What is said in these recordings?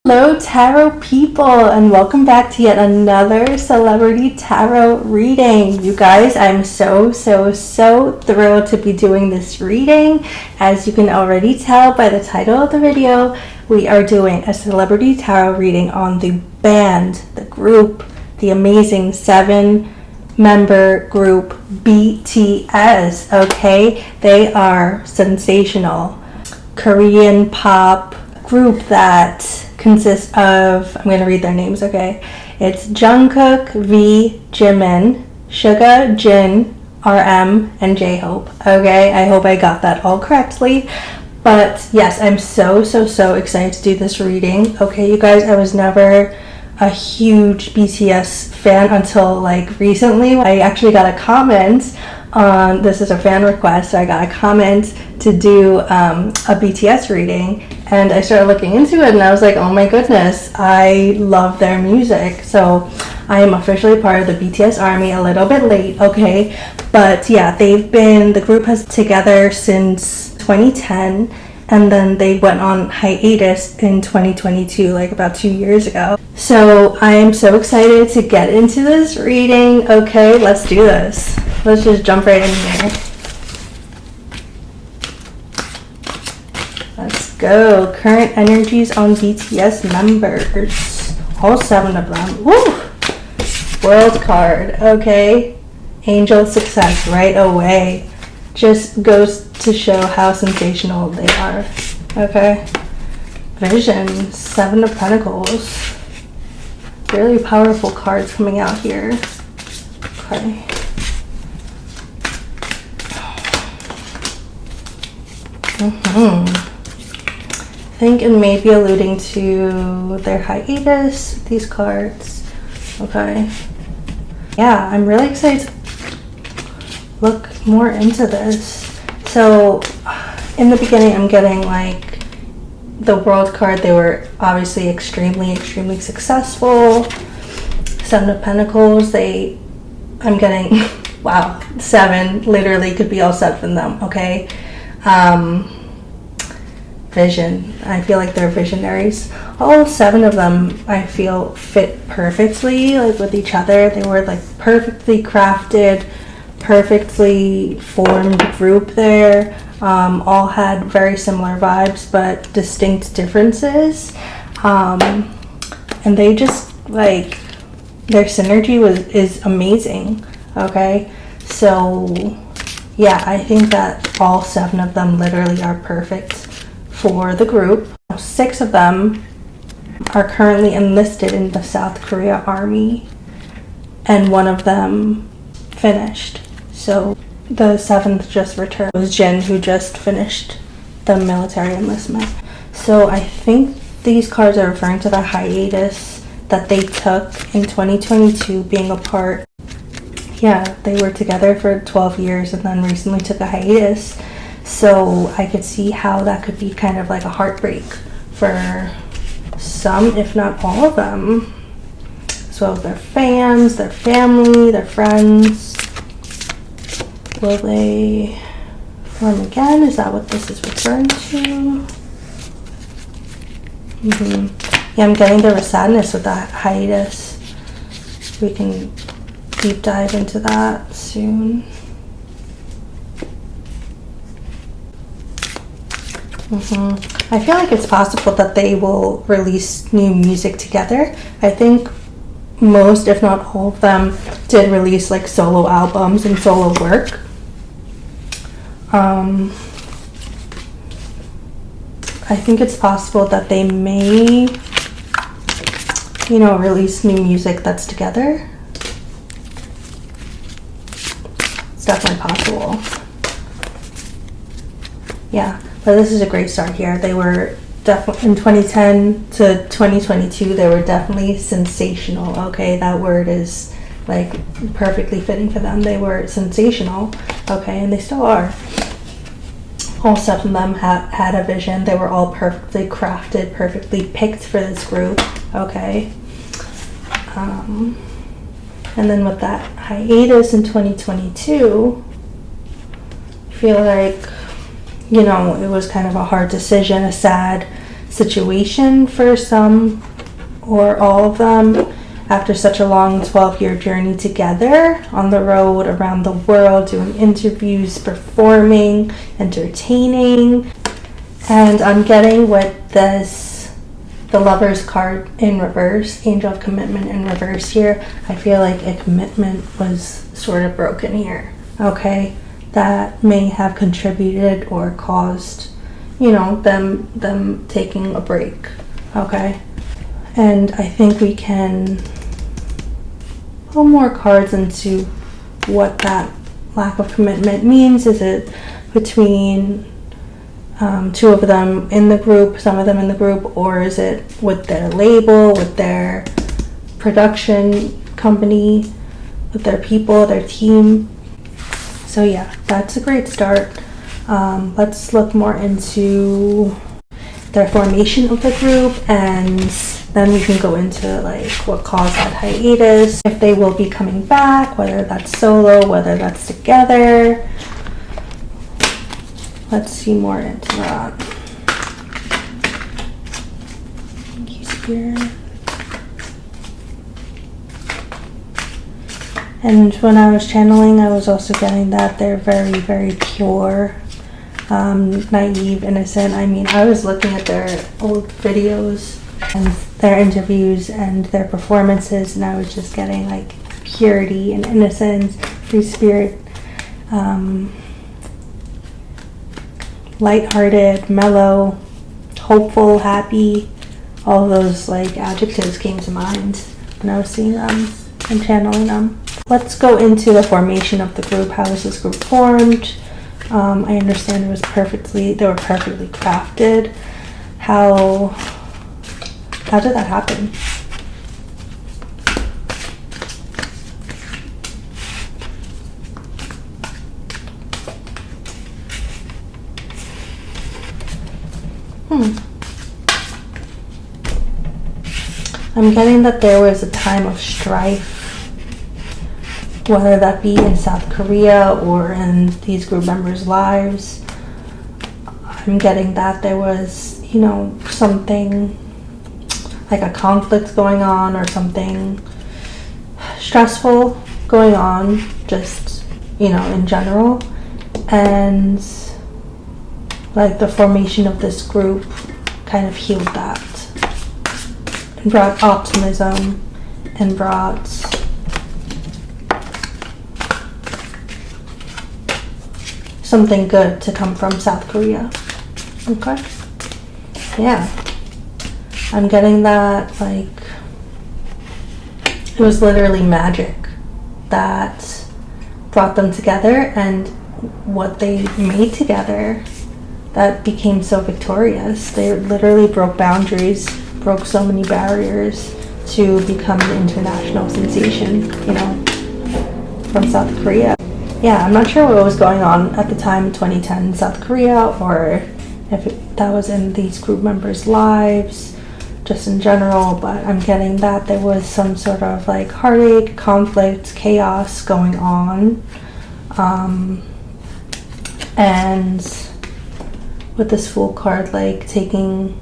Hello tarot people, and welcome back to yet another celebrity tarot reading. You guys, I'm so thrilled to be doing this reading. As you can already tell by the title of the video, we are doing a celebrity tarot reading on the band, the group, the amazing 7-member group BTS. Okay, they are sensational Korean pop group that consists of, I'm going to read their names, okay? It's Jungkook, V, Jimin, Suga, Jin, RM, and J-Hope, okay? I hope I got that all correctly. But yes, I'm so excited to do this reading. Okay, you guys, I was never a huge BTS fan until like recently. I actually got a comment on, this is a fan request, so I got a comment to do a BTS reading, and I started looking into it and I was like, oh my goodness, I love their music. So I am officially part of the BTS army, a little bit late, okay? But yeah, the group has together since 2010, and then they went on hiatus in 2022, like about 2 years ago. So I am so excited to get into this reading. Okay, let's do this. Let's just jump right in here. Let's go. Current energies on BTS members. All 7 of them. Woo! World card. Okay. Angel success right away. Just goes to show how sensational they are. Okay. Vision. 7 of Pentacles. Really powerful cards coming out here. Okay. I think it may be alluding to their hiatus, these cards. Okay. Yeah, I'm really excited to look more into this. So in the beginning, I'm getting like the world card. They were obviously extremely successful. 7 of Pentacles, I'm getting wow, 7 literally could be all 7 of them. Okay. Vision. I feel like they're visionaries. All 7 of them I feel fit perfectly like with each other. They were like perfectly crafted, perfectly formed group there. All had very similar vibes but distinct differences. And they just like, their synergy is amazing. Okay, so yeah, I think that all 7 of them literally are perfect for the group. 6 of them are currently enlisted in the South Korea army, and 1 of them finished. So the 7th just returned. It was Jin who just finished the military enlistment. So I think these cards are referring to the hiatus that they took in 2022, being apart. Yeah, they were together for 12 years and then recently took a hiatus. So I could see how that could be kind of like a heartbreak for some, if not all of them. As well as their fans, their family, their friends. Will they form again? Is that what this is referring to? Yeah, I'm getting the sadness with that hiatus. We can deep dive into that soon. I feel like it's possible that they will release new music together. I think most, if not all of them, did release like solo albums and solo work. I think it's possible that they may, release new music that's together. It's definitely possible. Yeah, but this is a great start here. They were definitely, in 2010 to 2022, they were definitely sensational. Okay, that word is like perfectly fitting for them. They were sensational. Okay, and they still are. All 7 of them had a vision. They were all perfectly crafted, perfectly picked for this group. Okay. And then with that hiatus in 2022, I feel like, it was kind of a hard decision, a sad situation for some or all of them after such a long 12-year journey together on the road around the world, doing interviews, performing, entertaining. And I'm getting with this, the Lovers card in reverse, Angel of Commitment in reverse here. I feel like a commitment was sort of broken here, okay? That may have contributed or caused, you know, them taking a break, okay? And I think we can pull more cards into what that lack of commitment means. Is it between two of them in the group, some of them in the group, or is it with their label, with their production company, with their people, their team? So yeah, that's a great start. Let's look more into their formation of the group, and then we can go into like what caused that hiatus, if they will be coming back, whether that's solo, whether that's together. Let's see more into that. Thank you, Spirit. And when I was channeling, I was also getting that they're very, very pure, naive, innocent. I mean, I was looking at their old videos and their interviews and their performances, and I was just getting like purity and innocence, free spirit, lighthearted, mellow, hopeful, happy. All of those like adjectives came to mind when I was seeing them and channeling them. Let's go into the formation of the group. How was this group formed? I understand they were perfectly crafted. How did that happen? I'm getting that there was a time of strife, whether that be in South Korea or in these group members' lives. I'm getting that there was, you know, something like a conflict going on or something stressful going on, just, you know, in general. And like the formation of this group kind of healed that and brought optimism and brought something good to come from South Korea. Okay. Yeah. I'm getting that like it was literally magic that brought them together, and what they made together that became so victorious. They literally broke boundaries, broke so many barriers to become an international sensation, you know, from South Korea. Yeah, I'm not sure what was going on at the time in 2010 in South Korea, or if that was in these group members' lives, just in general, but I'm getting that there was some sort of like heartache, conflict, chaos going on. And with this Fool card, like taking,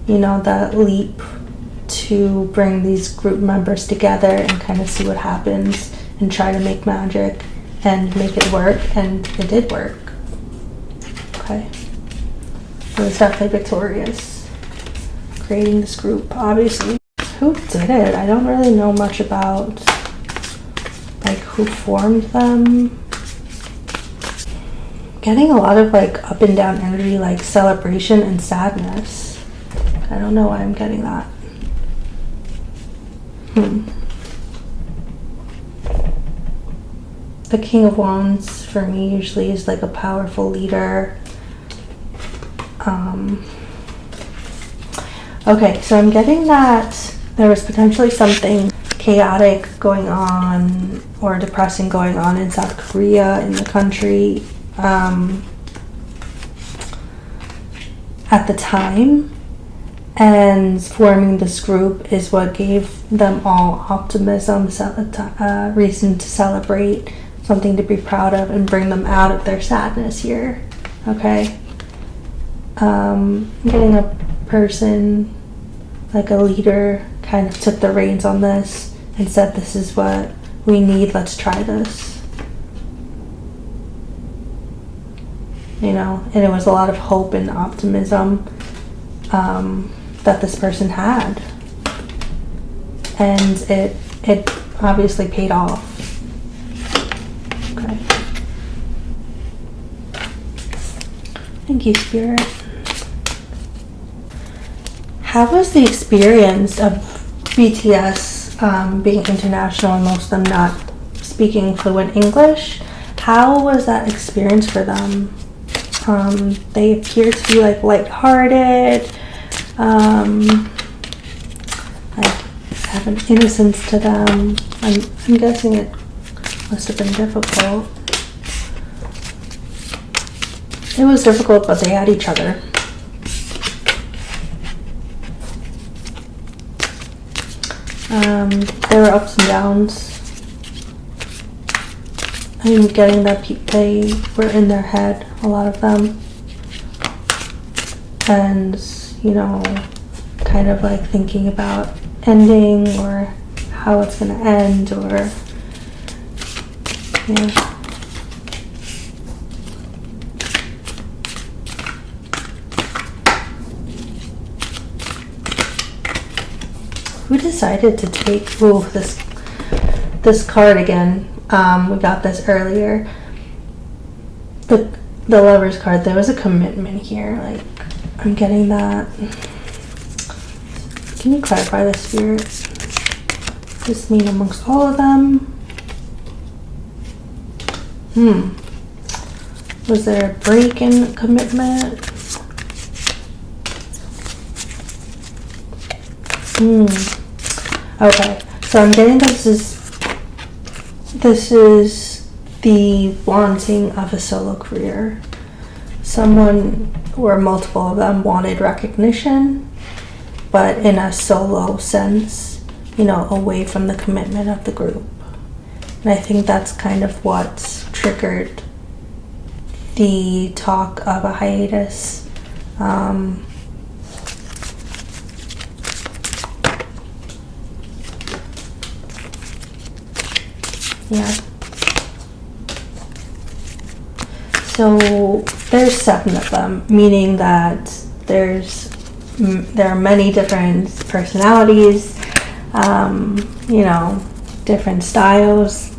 you know, that leap to bring these group members together and kind of see what happens and try to make magic and make it work, and it did work. Okay. It was definitely victorious. Creating this group, obviously. Who did it? I don't really know much about like who formed them. Getting a lot of like up and down energy, like celebration and sadness. I don't know why I'm getting that. The King of Wands for me usually is like a powerful leader. Okay, so I'm getting that there was potentially something chaotic going on or depressing going on in South Korea, in the country, at the time, and forming this group is what gave them all optimism, reason to celebrate, something to be proud of, and bring them out of their sadness here. Okay. I'm getting a person, like a leader, kind of took the reins on this and said, this is what we need, let's try this. You know, and it was a lot of hope and optimism that this person had. And it obviously paid off. Okay. Thank you, Spirit. How was the experience of BTS being international and most of them not speaking fluent English? How was that experience for them? They appear to be like lighthearted, like have an innocence to them. I'm guessing it must have been difficult. It was difficult, but they had each other. There were ups and downs. I'm getting that they were in their head, a lot of them. And, you know, kind of like thinking about ending or how it's going to end, or, yeah. Who decided to take this card again? We got this earlier. The Lover's card. There was a commitment here. Like, I'm getting that. Can you clarify the Spirit? Does this mean amongst all of them? Was there a break in commitment? Okay, so I'm getting this is the wanting of a solo career. Someone or multiple of them wanted recognition, but in a solo sense, you know, away from the commitment of the group. And I think that's kind of what triggered the talk of a hiatus. Yeah. So there's 7 of them, meaning that there are many different personalities, you know, different styles.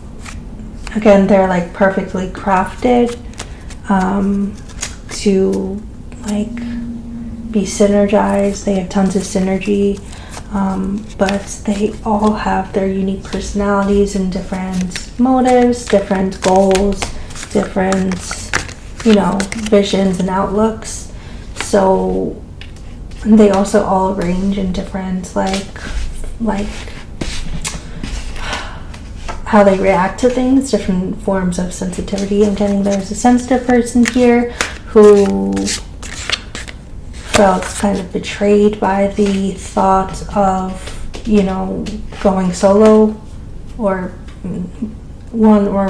Again, they're like perfectly crafted to like be synergized. They have tons of synergy. But they all have their unique personalities and different motives, different goals, different, you know, visions and outlooks. So they also all range in different, like how they react to things, different forms of sensitivity. I'm getting there's a sensitive person here who felt kind of betrayed by the thought of, you know, going solo, or one or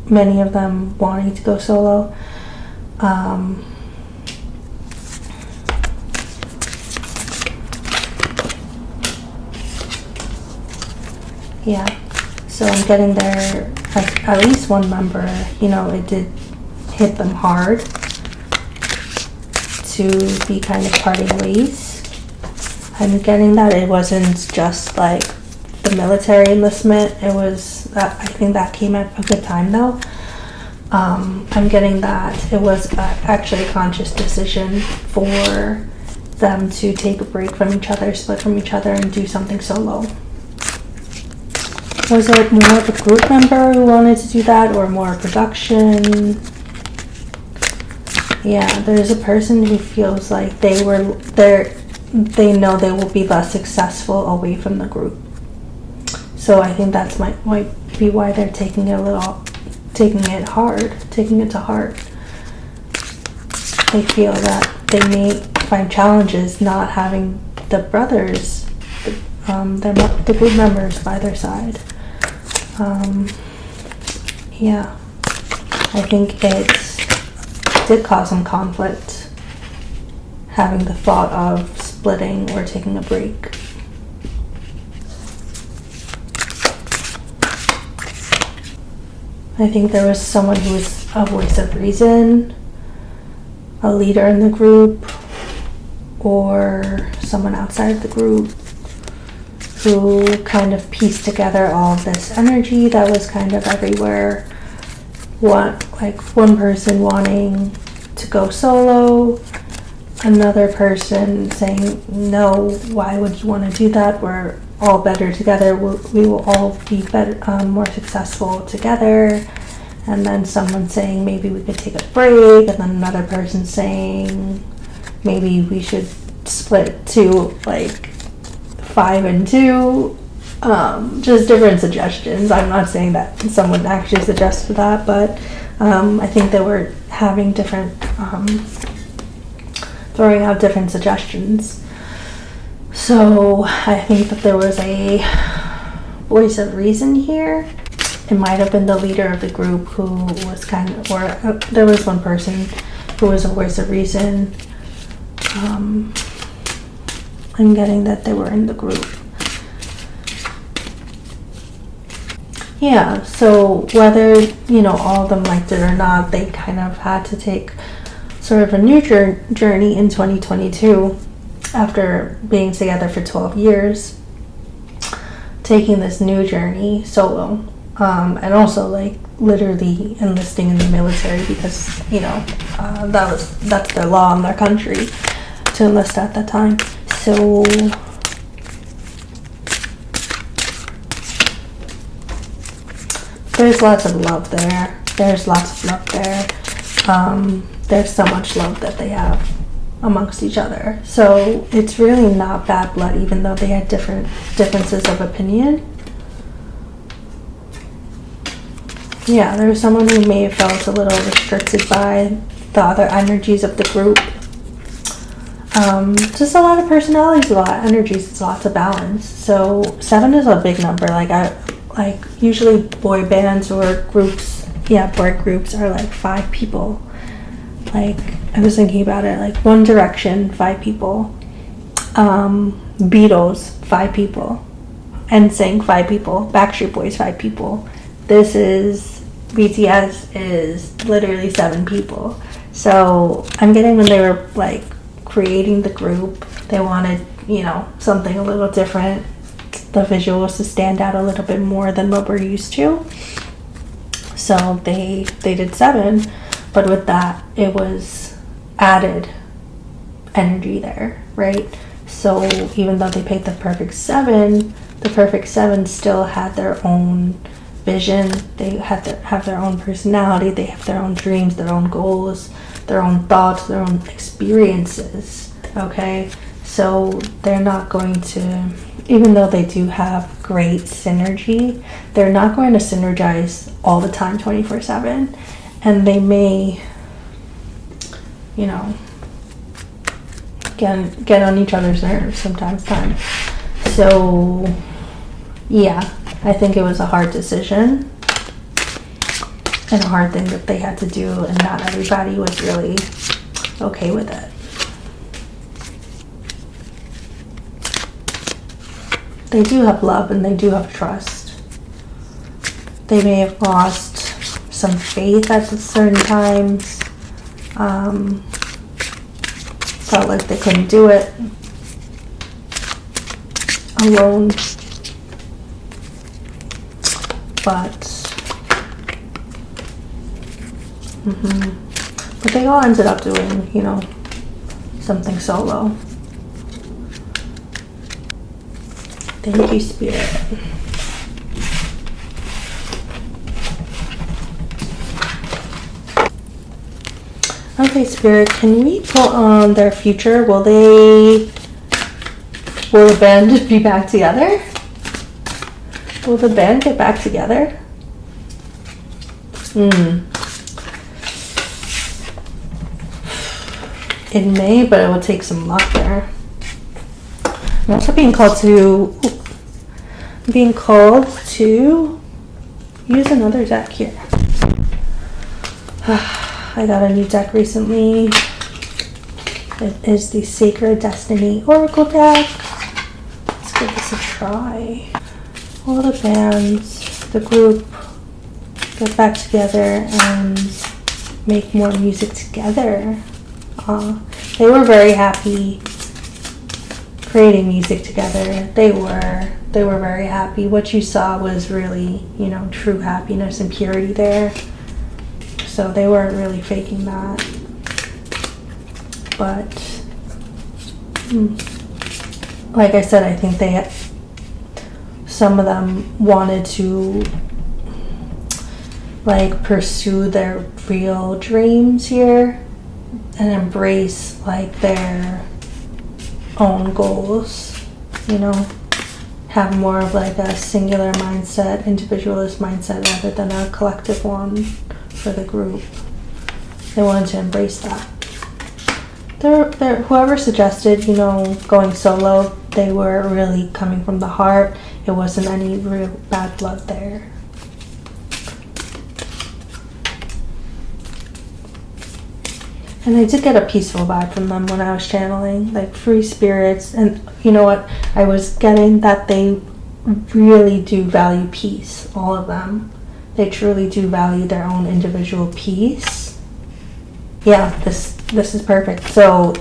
many of them wanting to go solo. Yeah, so I'm getting there at least one member, you know, it did hit them hard to be kind of parting ways. I'm getting that it wasn't just like the military enlistment. It was, I think that came at a good time though. I'm getting that it was actually a conscious decision for them to take a break from each other, split from each other, and do something solo. Was it more of a group member who wanted to do that, or more production? Yeah, there's a person who feels like they know they will be less successful away from the group. So I think that's might be why they're taking it to heart. They feel that they may find challenges not having the brothers, the group members by their side. Yeah, I think it did cause some conflict, having the thought of splitting or taking a break. I think there was someone who was a voice of reason, a leader in the group, or someone outside of the group who kind of pieced together all of this energy that was kind of everywhere. One person wanting to go solo, another person saying, no, why would you want to do that? We're all better together. We will all be better, more successful together. And then someone saying maybe we could take a break, and then another person saying maybe we should split to like 5 and 2. Just different suggestions. I'm not saying that someone actually suggested that, but I think they were having different throwing out different suggestions. So I think that there was a voice of reason here. It might have been the leader of the group who was there was one person who was a voice of reason. I'm getting that they were in the group. Yeah, so whether, all of them liked it or not, they kind of had to take sort of a new journey in 2022 after being together for 12 years, taking this new journey solo. And also literally enlisting in the military because that's their law in their country to enlist at that time. So there's lots of love there. There's so much love that they have amongst each other. So it's really not bad blood, even though they had differences of opinion. Yeah, there was someone who may have felt a little restricted by the other energies of the group. Just a lot of personalities, a lot of energies, it's lots of balance. So 7 is a big number. Usually boy bands or groups, boy groups are 5 people. I was thinking about it, One Direction, 5 people. Beatles, 5 people. NSYNC, 5 people. Backstreet Boys, 5 people. This is BTS is literally 7 people. So I'm getting when they were creating the group, they wanted, something a little different, the visuals to stand out a little bit more than what we're used to. So they did 7, but with that it was added energy there, right? So even though they picked the perfect 7 still had their own vision. They have their own personality. They have their own dreams, their own goals, their own thoughts, their own experiences. Okay, so they're not going to, even though they do have great synergy, they're not going to synergize all the time 24/7, and they may get on each other's nerves sometimes. So yeah, I think it was a hard decision and a hard thing that they had to do, and not everybody was really okay with it. They do have love and they do have trust. They may have lost some faith at certain times. Felt like they couldn't do it alone. But they all ended up doing, something solo. Thank you, Spirit. Okay, Spirit, can we pull on their future? Will the band be back together? Will the band get back together? It may, but it will take some luck there. I'm also being called to use another deck here. I got a new deck recently. It is the Sacred Destiny Oracle deck. Let's give this a try. All the bands, the group, get back together and make more music together. They were very happy creating music together. They were very happy. What you saw was really, true happiness and purity there. So they weren't really faking that. But like I said, I think some of them wanted to pursue their real dreams here and embrace their own goals, have more of a singular mindset, individualist mindset rather than a collective one for the group. They wanted to embrace that. Whoever suggested, going solo, they were really coming from the heart. It wasn't any real bad blood there. And I did get a peaceful vibe from them when I was channeling, free spirits. And you know what? I was getting that they really do value peace, all of them. They truly do value their own individual peace. Yeah, this is perfect. So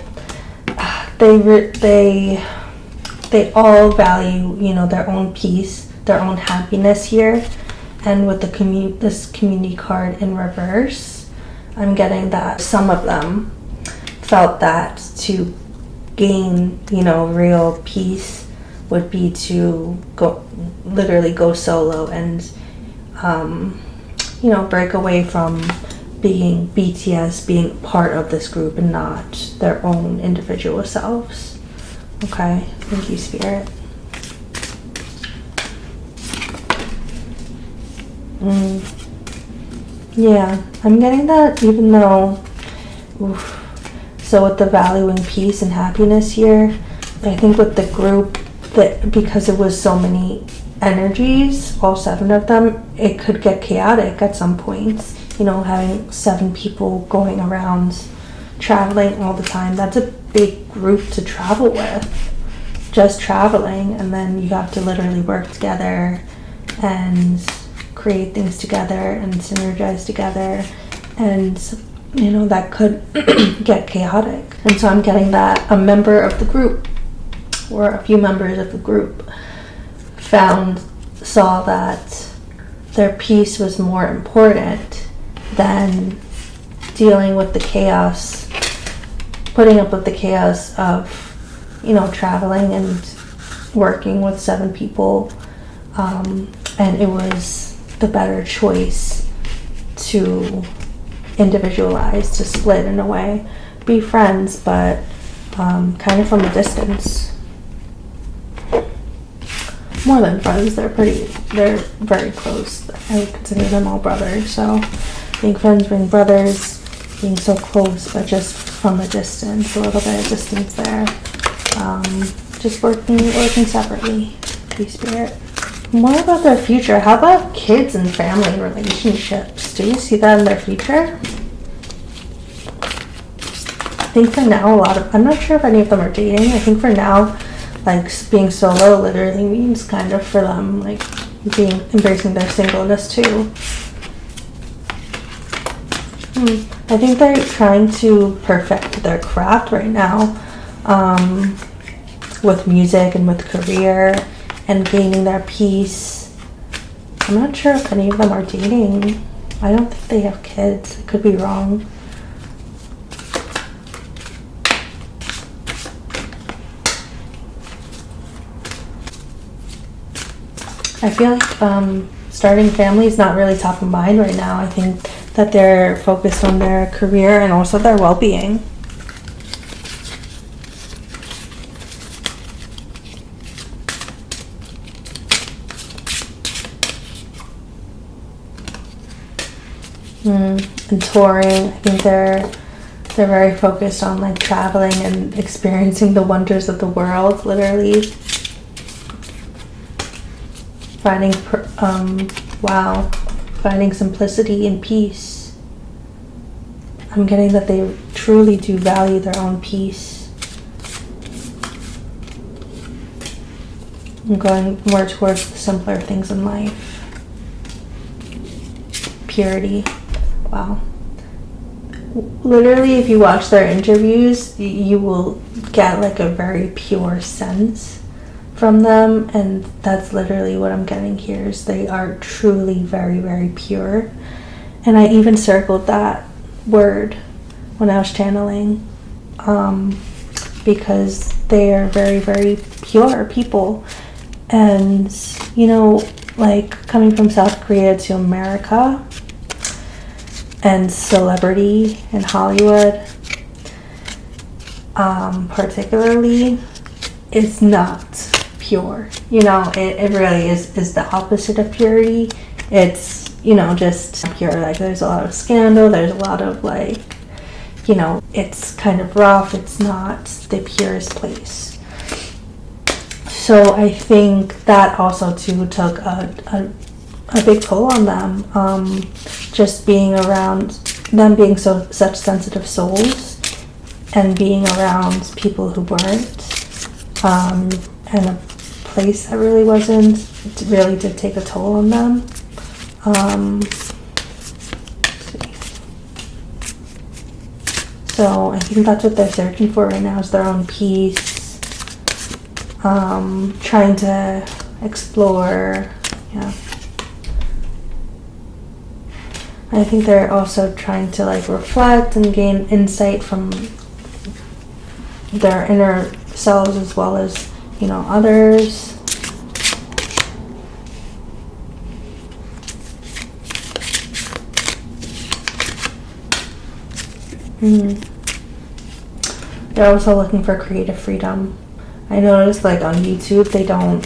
they all value, their own peace, their own happiness here. And with this community card in reverse, I'm getting that some of them felt that to gain, real peace would be to literally go solo and, break away from being BTS, being part of this group and not their own individual selves. Okay, thank you, Spirit. Yeah, I'm getting that even though, so with the valuing peace and happiness here, I think with the group, that because it was so many energies, all 7 of them, it could get chaotic at some points. Having 7 people going around traveling all the time, that's a big group to travel with. Just traveling, and then you have to literally work together and create things together and synergize together, and that could get chaotic. And so I'm getting that a member of the group, or a few members of the group, saw that their peace was more important than dealing with the chaos, putting up with the chaos of traveling and working with 7 people, and it was the better choice to individualize, to split in a way, be friends, but kind of from a distance. More than friends, they're very close. I would consider them all brothers, so being friends, being brothers, being so close, but just from a distance, a little bit of distance there. Just working separately. Peace, Spirit. More about their future. How about kids and family and relationships? Do you see that in their future? I think for now, I'm not sure if any of them are dating. I think for now, being solo literally means kind of for them, embracing their singleness too. I think they're trying to perfect their craft right now, with music and with career and gaining their peace. I'm not sure if any of them are dating. I don't think they have kids. I could be wrong. I feel like starting family is not really top of mind right now. I think that they're focused on their career and also their well-being. And touring, I think they're very focused on traveling and experiencing the wonders of the world, literally. Finding simplicity and peace. I'm getting that they truly do value their own peace. I'm going more towards the simpler things in life. Purity. Wow. Literally, if you watch their interviews, you will get like a very pure sense from them, and that's literally what I'm getting here, is they are truly very, very pure. And I even circled that word when I was channeling, because they are very, very pure people. And, you know, like coming from South Korea to America and celebrity in Hollywood, particularly, is not pure. You know, it really is the opposite of purity. It's, you know, just pure. Like, there's a lot of scandal, there's a lot of, like, you know, it's kind of rough. It's not the purest place. So I think that also too took a big toll on them, just being around them, being such sensitive souls, and being around people who weren't, and a place that really wasn't, it really did take a toll on them. So I think that's what they're searching for right now, is their own peace, trying to explore. Yeah, I think they're also trying to like reflect and gain insight from their inner selves as well as, you know, others. They're also looking for creative freedom. I noticed, like, on YouTube, I don't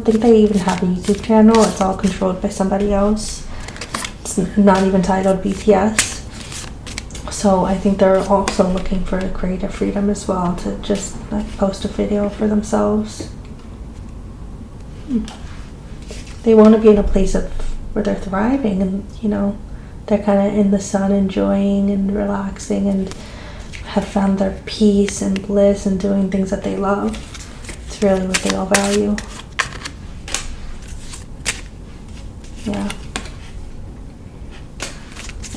think they even have a YouTube channel. It's all controlled by somebody else. It's not even titled BTS. So I think they're also looking for creative freedom as well, to just like post a video for themselves. They want to be in a place where they're thriving, and, you know, they're kind of in the sun, enjoying and relaxing, and have found their peace and bliss and doing things that they love. It's really what they all value. Yeah.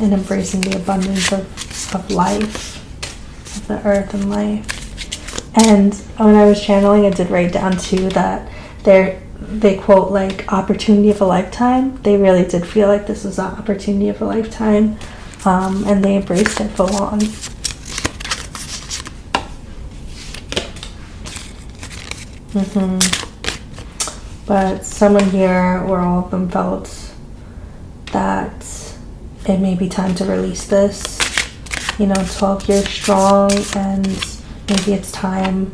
And embracing the abundance of life, of the earth and life. And when I was channeling, I did write down too that they quote like opportunity of a lifetime. They really did feel like this was an opportunity of a lifetime, and they embraced it full on. But someone here, or all of them, felt that it may be time to release this. You know, 12 years strong, and maybe it's time.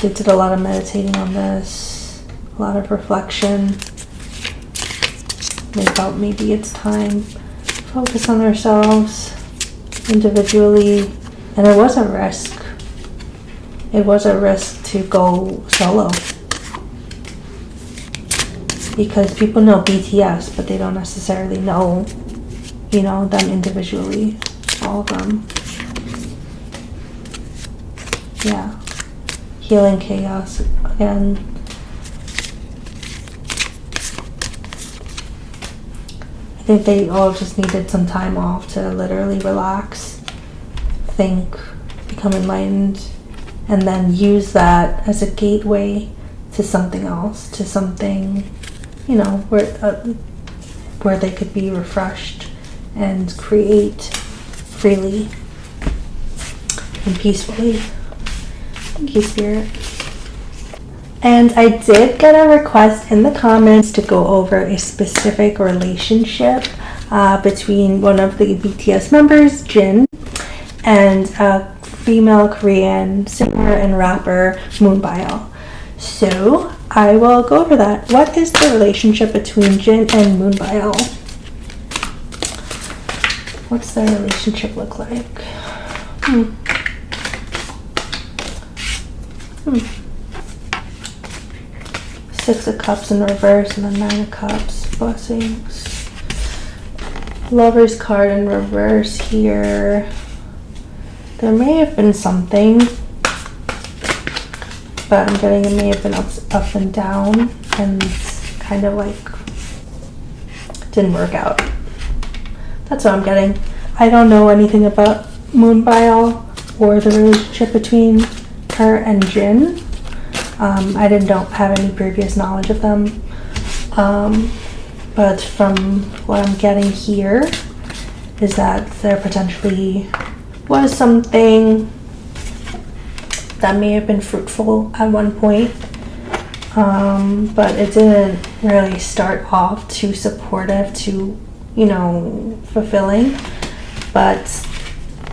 They did a lot of meditating on this, a lot of reflection. They felt maybe it's time to focus on themselves individually, and it was a risk. It was a risk to go solo, because people know BTS, but they don't necessarily know, you know, them individually, all of them. Yeah. Healing chaos again. I think they all just needed some time off to literally relax, think, become enlightened, and then use that as a gateway to something else, to something, you know, where they could be refreshed and create freely and peacefully. Thank you, Spirit. And I did get a request in the comments to go over a specific relationship between one of the BTS members, Jin, and a female Korean singer and rapper, Moonbyul. So I will go over that. What is the relationship between Jin and Moonbyul? What's their relationship look like? Six of Cups in reverse, and then Nine of Cups. Blessings. Lover's card in reverse here. There may have been something, but I'm getting it may have been up and down and kind of like didn't work out. That's what I'm getting. I don't know anything about Moonbyul or the relationship between her and Jin. I don't have any previous knowledge of them. But from what I'm getting here is that there potentially was something that may have been fruitful at one point, but it didn't really start off too supportive, too, fulfilling. But,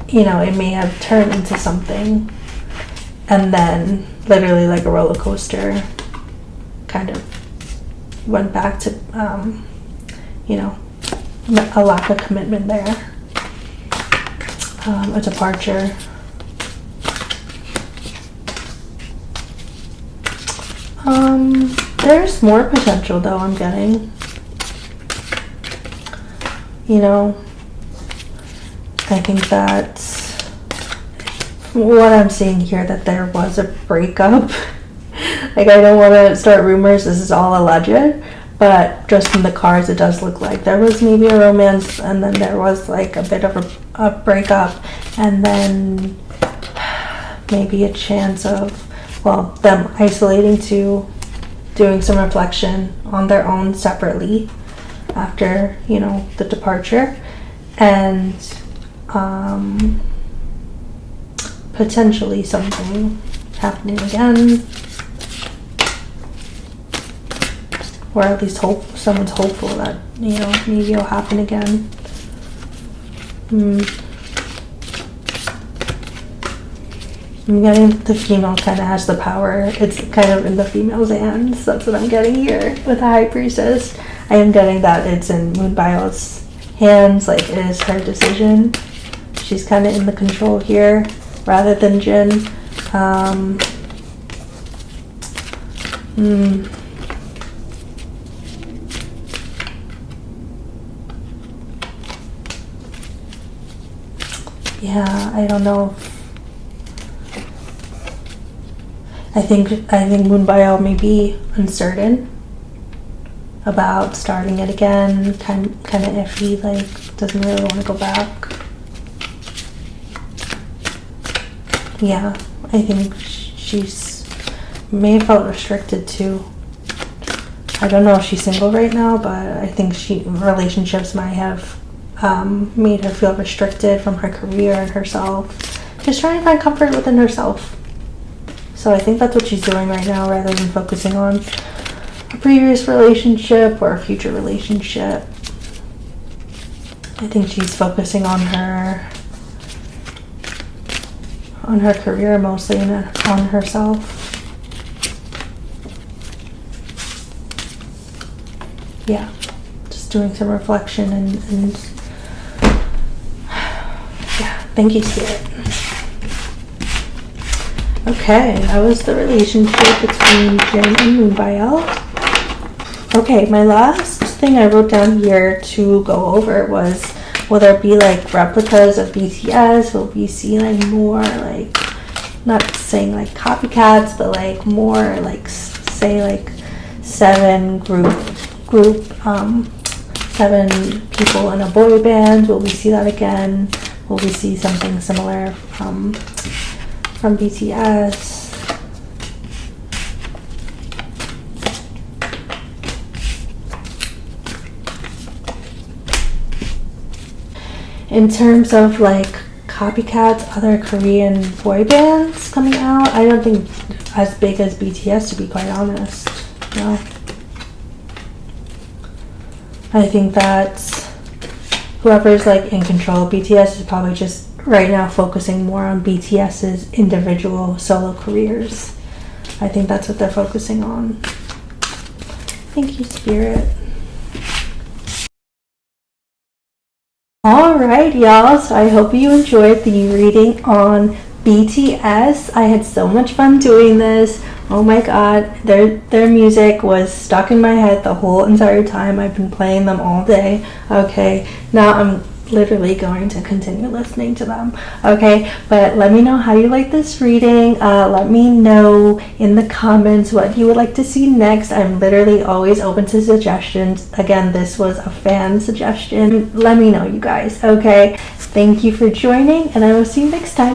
it may have turned into something, and then literally like a roller coaster kind of went back to, a lack of commitment there, a departure. There's more potential though, I'm getting. I think that what I'm seeing here, that there was a breakup. Like, I don't want to start rumors, this is all alleged, but just from the cards it does look like there was maybe a romance, and then there was like a bit of a breakup, and then maybe a chance of, them isolating to doing some reflection on their own separately after, the departure, and potentially something happening again, or at least someone's hopeful that, maybe it'll happen again. I'm getting the female kind of has the power. It's kind of in the female's hands. That's what I'm getting here with the High Priestess. I am getting that it's in Moonbyul's hands, like it is her decision. She's kind of in the control here rather than Jin. Yeah, I don't know. I think Moonbyul may be uncertain about starting it again, kind of iffy, like doesn't really want to go back. Yeah, I think she's may have felt restricted too. I don't know if she's single right now, but I think relationships might have made her feel restricted from her career and herself. Just trying to find comfort within herself. So I think that's what she's doing right now, rather than focusing on a previous relationship or a future relationship. I think she's focusing on her career mostly, and on herself. Yeah, just doing some reflection and yeah, thank you, Spirit. Okay, that was the relationship between Jin and Moonbyul. Okay, my last thing I wrote down here to go over was, will there be like replicas of BTS? Will we see like more, like, not saying like copycats, but like more like, say like seven people in a boy band? Will we see that again? Will we see something similar from BTS? In terms of like copycats, other Korean boy bands coming out, I don't think as big as BTS, to be quite honest. No. I think that whoever's like in control of BTS is probably just right now focusing more on BTS's individual solo careers. I think that's what they're focusing on. Thank you, Spirit. Alright, y'all, so I hope you enjoyed the reading on BTS. I had so much fun doing this. Oh my god, their music was stuck in my head the whole entire time. I've been playing them all day. Okay, now I'm literally going to continue listening to them. Okay, but let me know how you like this reading. Let me know in the comments what you would like to see next. I'm literally always open to suggestions. Again, this was a fan suggestion. Let me know, you guys. Okay, thank you for joining, and I will see you next time.